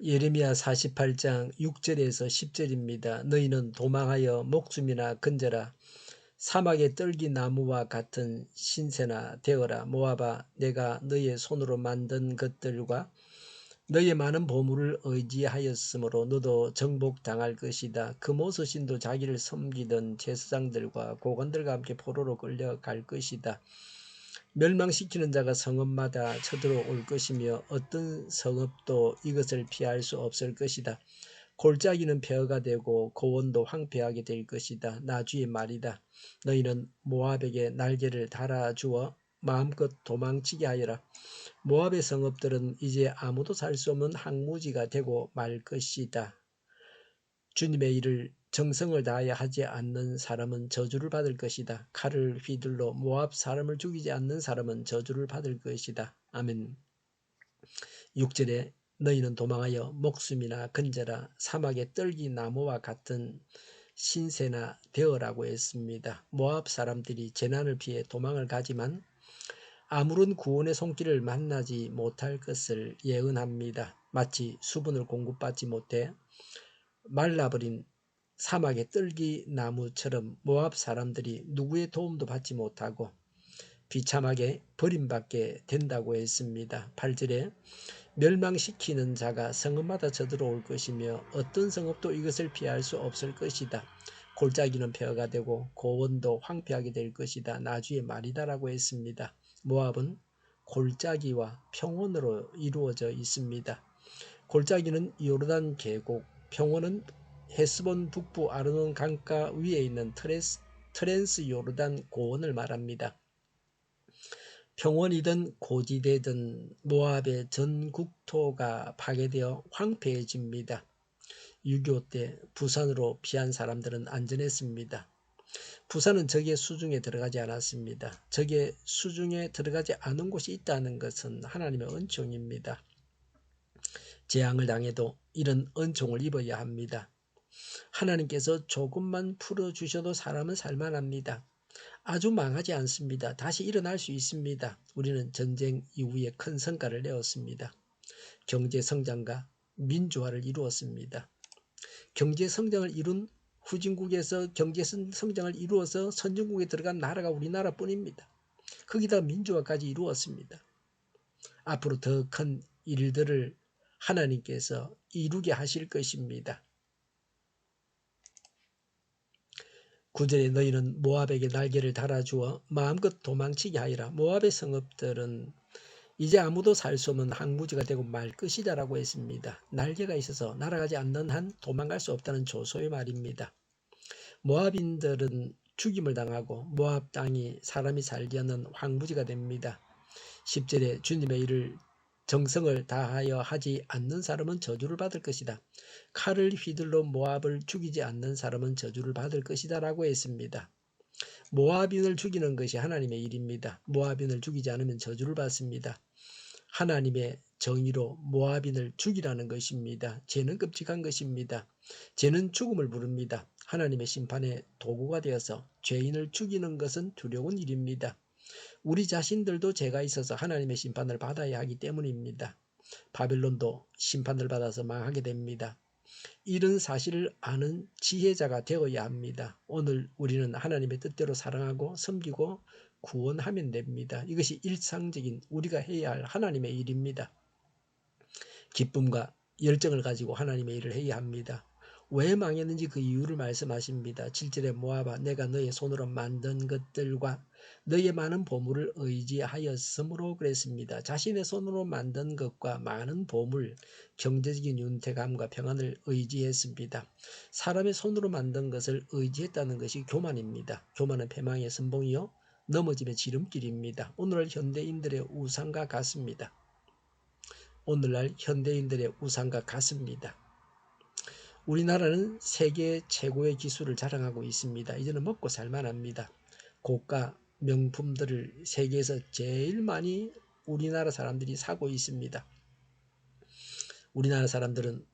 예레미야 48장 6절에서 10절입니다. 너희는 도망하여 목숨이나 건져라. 사막의 떨기나무와 같은 신세나 되어라. 모압아, 내가 너희의 손으로 만든 것들과 너희의 많은 보물을 의지하였으므로 너도 정복당할 것이다. 그모스 신도 자기를 섬기던 제사장들과 고관들과 함께 포로로 끌려갈 것이다. 멸망시키는 자가 성읍마다 쳐들어올 것이며 어떤 성읍도 이것을 피할 수 없을 것이다. 골짜기는 폐허가 되고 고원도 황폐하게 될 것이다. 나주의 말이다. 너희는 모압에게 날개를 달아주어 마음껏 도망치게 하여라. 모압의 성읍들은 이제 아무도 살 수 없는 항무지가 되고 말 것이다. 주님의 일을 정성을 다하여 하지 않는 사람은 저주를 받을 것이다. 칼을 휘둘러 모압 사람을 죽이지 않는 사람은 저주를 받을 것이다. 아멘. 6절에 너희는 도망하여 목숨이나 건져라. 사막의 떨기나무와 같은 신세나 되어라고 했습니다. 모압 사람들이 재난을 피해 도망을 가지만 아무런 구원의 손길을 만나지 못할 것을 예언합니다. 마치 수분을 공급받지 못해 말라버린 사막의 떨기나무처럼 모압 사람들이 누구의 도움도 받지 못하고 비참하게 버림받게 된다고 했습니다. 8절에 멸망시키는 자가 성읍마다 쳐들어올 것이며 어떤 성읍도 이것을 피할 수 없을 것이다. 골짜기는 폐허가 되고 고원도 황폐하게 될 것이다. 나주의 말이다라고 했습니다. 모압은 골짜기와 평원으로 이루어져 있습니다. 골짜기는 요르단 계곡, 평원은 헤스본 북부 아르논 강가 위에 있는 트랜스 요르단 고원을 말합니다. 평원이든 고지대든 모압의 전 국토가 파괴되어 황폐해집니다. 6.25 때 부산으로 피한 사람들은 안전했습니다. 부산은 적의 수중에 들어가지 않았습니다. 적의 수중에 들어가지 않은 곳이 있다는 것은 하나님의 은총입니다. 재앙을 당해도 이런 은총을 입어야 합니다. 하나님께서 조금만 풀어주셔도 사람은 살만합니다. 아주 망하지 않습니다. 다시 일어날 수 있습니다. 우리는 전쟁 이후에 큰 성과를 내었습니다. 경제성장과 민주화를 이루었습니다. 경제성장을 이룬 후진국에서 경제성장을 이루어서 선진국에 들어간 나라가 우리나라뿐입니다. 거기다 민주화까지 이루었습니다. 앞으로 더 큰 일들을 하나님께서 이루게 하실 것입니다. 9절에 너희는 모압에게 날개를 달아주어 마음껏 도망치게 하리라. 모압의 성읍들은 이제 아무도 살 수 없는 항무지가 되고 말 것이다 라고 했습니다. 날개가 있어서 날아가지 않는 한 도망갈 수 없다는 조소의 말입니다. 모압인들은 죽임을 당하고 모압 땅이 사람이 살지 않는 황무지가 됩니다. 10절에 주님의 일을 정성을 다하여 하지 않는 사람은 저주를 받을 것이다. 칼을 휘둘러 모압을 죽이지 않는 사람은 저주를 받을 것이다 라고 했습니다. 모압인을 죽이는 것이 하나님의 일입니다. 모압인을 죽이지 않으면 저주를 받습니다. 하나님의 정의로 모압인을 죽이라는 것입니다. 죄는 끔찍한 것입니다. 죄는 죽음을 부릅니다. 하나님의 심판의 도구가 되어서 죄인을 죽이는 것은 두려운 일입니다. 우리 자신들도 죄가 있어서 하나님의 심판을 받아야 하기 때문입니다. 바벨론도 심판을 받아서 망하게 됩니다. 이런 사실을 아는 지혜자가 되어야 합니다. 오늘 우리는 하나님의 뜻대로 사랑하고 섬기고 구원하면 됩니다. 이것이 일상적인 우리가 해야 할 하나님의 일입니다. 기쁨과 열정을 가지고 하나님의 일을 해야 합니다. 왜 망했는지 그 이유를 말씀하십니다. 7절에 모압아, 내가 너의 손으로 만든 것들과 너의 많은 보물을 의지하였으므로 그랬습니다. 자신의 손으로 만든 것과 많은 보물, 경제적인 윤택함과 평안을 의지했습니다. 사람의 손으로 만든 것을 의지했다는 것이 교만입니다. 교만은 패망의 선봉이요 넘어짐의 지름길입니다. 오늘날 현대인들의 우상과 같습니다. 오늘날 현대인들의 우상과 같습니다. 우리나라는 세계 최고의 기술을 자랑하고 있습니다. 이제는 먹고 살만합니다. 고가 명품들을 세계에서 제일 많이 우리나라 사람들이 사고 있습니다. 우리나라 사람들은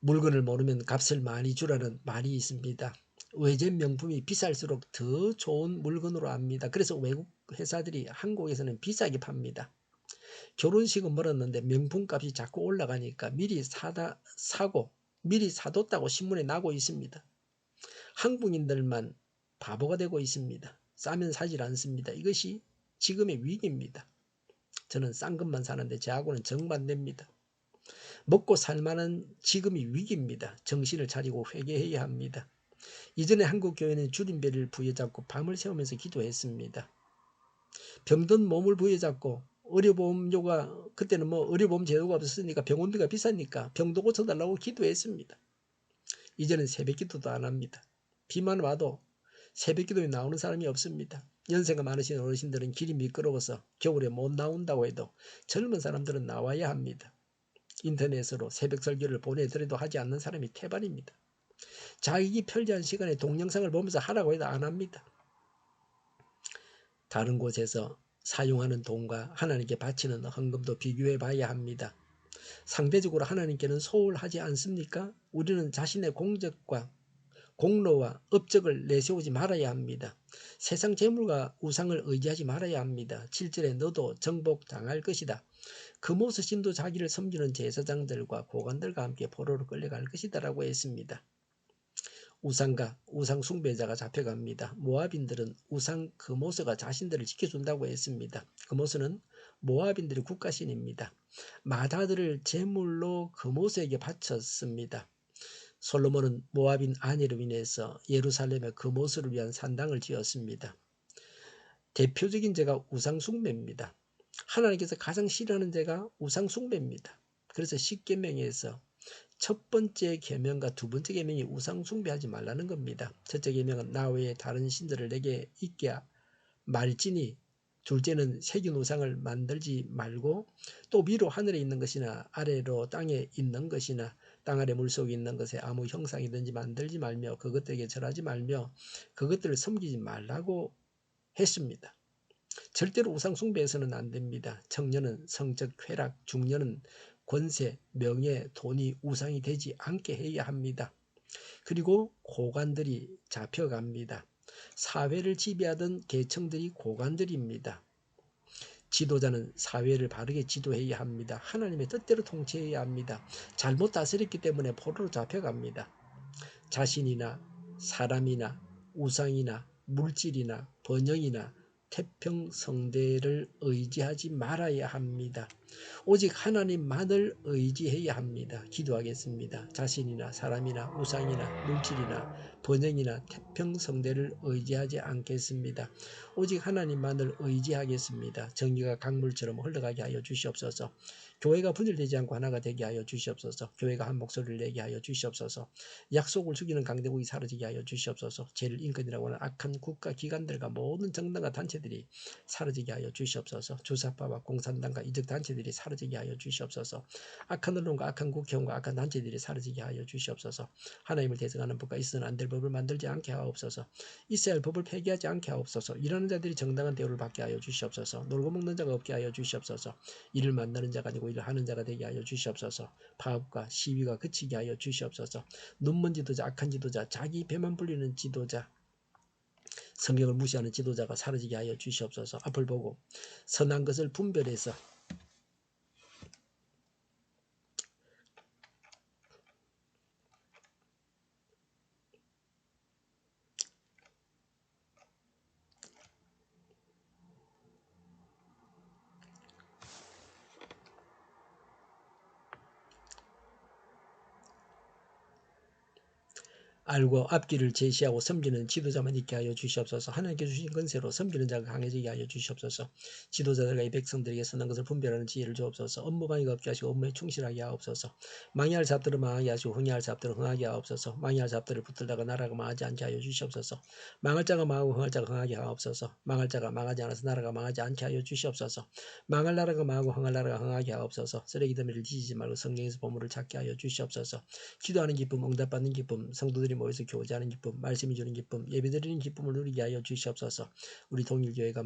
물건을 모르면 값을 많이 주라는 말이 있습니다. 외제 명품이 비쌀수록 더 좋은 물건으로 압니다. 그래서 외국 회사들이 한국에서는 비싸게 팝니다. 결혼식은 멀었는데 명품값이 자꾸 올라가니까 미리 사뒀다고 신문에 나고 있습니다. 한국인들만 바보가 되고 있습니다. 싸면 사질 않습니다. 이것이 지금의 위기입니다. 저는 싼 것만 사는데 저하고는 정반대입니다. 먹고 살만한 지금이 위기입니다. 정신을 차리고 회개해야 합니다. 이전에 한국 교회는 주님배를 부여잡고 밤을 새우면서 기도했습니다. 병든 몸을 부여잡고 의료보험료가 그때는 의료보험 제도가 없었으니까 병원비가 비싸니까 병도 고쳐달라고 기도했습니다. 이제는 새벽기도도 안 합니다. 비만 와도 새벽기도에 나오는 사람이 없습니다. 연세가 많으신 어르신들은 길이 미끄러워서 겨울에 못 나온다고 해도 젊은 사람들은 나와야 합니다. 인터넷으로 새벽 설교를 보내더라도 하지 않는 사람이 태반입니다. 자기 편리한 시간에 동영상을 보면서 하라고 해도 안 합니다. 다른 곳에서 사용하는 돈과 하나님께 바치는 헌금도 비교해 봐야 합니다. 상대적으로 하나님께는 소홀하지 않습니까? 우리는 자신의 공적과 공로와 업적을 내세우지 말아야 합니다. 세상 재물과 우상을 의지하지 말아야 합니다. 7절에 너도 정복당할 것이다. 금오스 신도 자기를 섬기는 제사장들과 고관들과 함께 포로로 끌려갈 것이다 라고 했습니다. 우상과 우상 숭배자가 잡혀갑니다. 모압인들은 우상 금오스가 자신들을 지켜준다고 했습니다. 금오스는 모압인들의 국가신입니다. 마다들을 제물로 금오스에게 바쳤습니다. 솔로몬은 모압인 아내로 인해서 예루살렘에 금오스를 위한 산당을 지었습니다. 대표적인 죄가 우상 숭배입니다. 하나님께서 가장 싫어하는 죄가 우상 숭배입니다. 그래서 십계명에서 첫 번째 계명과 두 번째 계명이 우상 숭배하지 말라는 겁니다. 첫째 계명은 나 외에 다른 신들을 내게 있게 말지니, 둘째는 새긴 우상을 만들지 말고 또 위로 하늘에 있는 것이나 아래로 땅에 있는 것이나 땅 아래 물속에 있는 것에 아무 형상이든지 만들지 말며 그것들에게 절하지 말며 그것들을 섬기지 말라고 했습니다. 절대로 우상 숭배해서는 안 됩니다. 청년은 성적 쾌락, 중년은 권세, 명예, 돈이 우상이 되지 않게 해야 합니다. 그리고 고관들이 잡혀갑니다. 사회를 지배하던 계층들이 고관들입니다. 지도자는 사회를 바르게 지도해야 합니다. 하나님의 뜻대로 통치해야 합니다. 잘못 다스렸기 때문에 포로로 잡혀갑니다. 자신이나 사람이나 우상이나 물질이나 번영이나 태평성대를 의지하지 말아야 합니다. 오직 하나님만을 의지해야 합니다. 기도하겠습니다. 자신이나 사람이나 우상이나 물질이나 번영이나 태평성대를 의지하지 않겠습니다. 오직 하나님만을 의지하겠습니다. 정의가 강물처럼 흘러가게 하여 주시옵소서. 교회가 분열되지 않고 하나가 되게 하여 주시옵소서. 교회가 한 목소리를 내게 하여 주시옵소서. 약속을 죽이는 강대국이 사라지게 하여 주시옵소서. 죄를 인권이라고 하는 악한 국가 기관들과 모든 정당과 단체들이 사라지게 하여 주시옵소서. 주사파와 공산당과 이적 단체들이 사라지게 하여 주시옵소서. 악한 언론과 악한 국회의원과 악한 단체들이 사라지게 하여 주시옵소서. 하나님을 대적하는 법과 있어서는 안 될 법을 만들지 않게 하옵소서. 있어야 할 법을 폐기하지 않게 하옵소서. 일하는 자들이 정당한 대우를 받게 하여 주시옵소서. 놀고 먹는 자가 없게 하여 주시옵소서. 일을 만나는 자가 아니고 일을 하는 자가 되게 하여 주시옵소서. 파업과 시위가 그치게 하여 주시옵소서. 눈먼 지도자, 악한 지도자, 자기 배만 불리는 지도자, 성경을 무시하는 지도자가 사라지게 하여 주시옵소서. 앞을 보고 선한 것을 분별해서 알고 앞길을 제시하고 섬기는 지도자만 있게 하여 주시옵소서. 하나님께 주신 권세로 섬기는 자가 강해지게 하여 주시옵소서. 지도자들과 이 백성들에게 선한 것을 분별하는 지혜를 주옵소서. 업무방해가 없게 하시고 업무에 충실하게 하옵소서. 망할 잡들을 망하게 하시고 흥할 잡들을 흥하게 하옵소서. 망할 잡들을 붙들다가 나라가 망하지 않게 하여 주시옵소서. 망할 자가 망하고 흥할 자가 흥하게 하옵소서. 망할 자가 망하지 않아서 나라가 망하지 않게 하여 주시옵소서. 망할 나라가 망하고 흥할 나라가 흥하게 하옵소서. 쓰레기 더미를 뒤지지 말고 성경에서 보물을 찾게 하여 주시옵소서. 기도하는 기쁨, 응답받는 기쁨, 성도들이 모여서 교제하는 기쁨, 말씀이 주는 기쁨, 예배드리는 기쁨을 누리게 하여 주시옵소서. 우리 동일교회가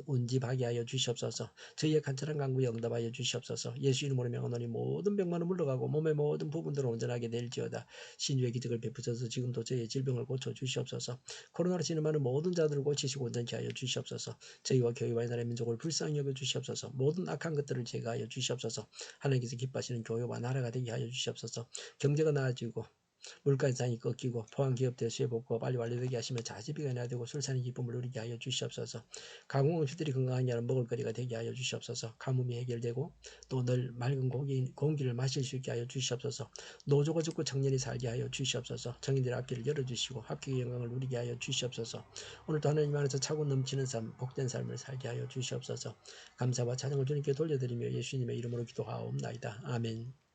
운집하게 하여 주시옵소서. 저희의 간절한 간구에 응답하여 주시옵소서. 예수 이름으로 명하노니 모든 병만은 물러가고 몸의 모든 부분들은 온전하게 될지어다. 신유의 기적을 베푸셔서 지금도 저희의 질병을 고쳐 주시옵소서. 코로나로 진행하는 모든 자들을 고치시고 온전케 하여 주시옵소서. 저희와 교회와 나라의 민족을 불쌍히 여겨 주시옵소서. 모든 악한 것들을 제거하여 주시옵소서. 하나님께서 기뻐하시는 교회와 나라가 되게 하여 주시옵소서. 경제가 나아지고 물가 인상이 꺾이고 포항 기업들 수요 복구가 빨리 완료되게 하시며 자재비가 인하되고 술산의 기쁨을 누리게 하여 주시옵소서. 가공업체들이 건강하게 하는 먹을거리가 되게 하여 주시옵소서. 가뭄이 해결되고 또 늘 맑은 공기를 마실 수 있게 하여 주시옵소서. 노조가 죽고 청년이 살게 하여 주시옵소서. 청년들의 앞길을 열어주시고 합격의 영광을 누리게 하여 주시옵소서. 오늘도 하나님 안에서 차고 넘치는 삶, 복된 삶을 살게 하여 주시옵소서. 감사와 찬양을 주님께 돌려드리며 예수님의 이름으로 기도하옵나이다. 아멘.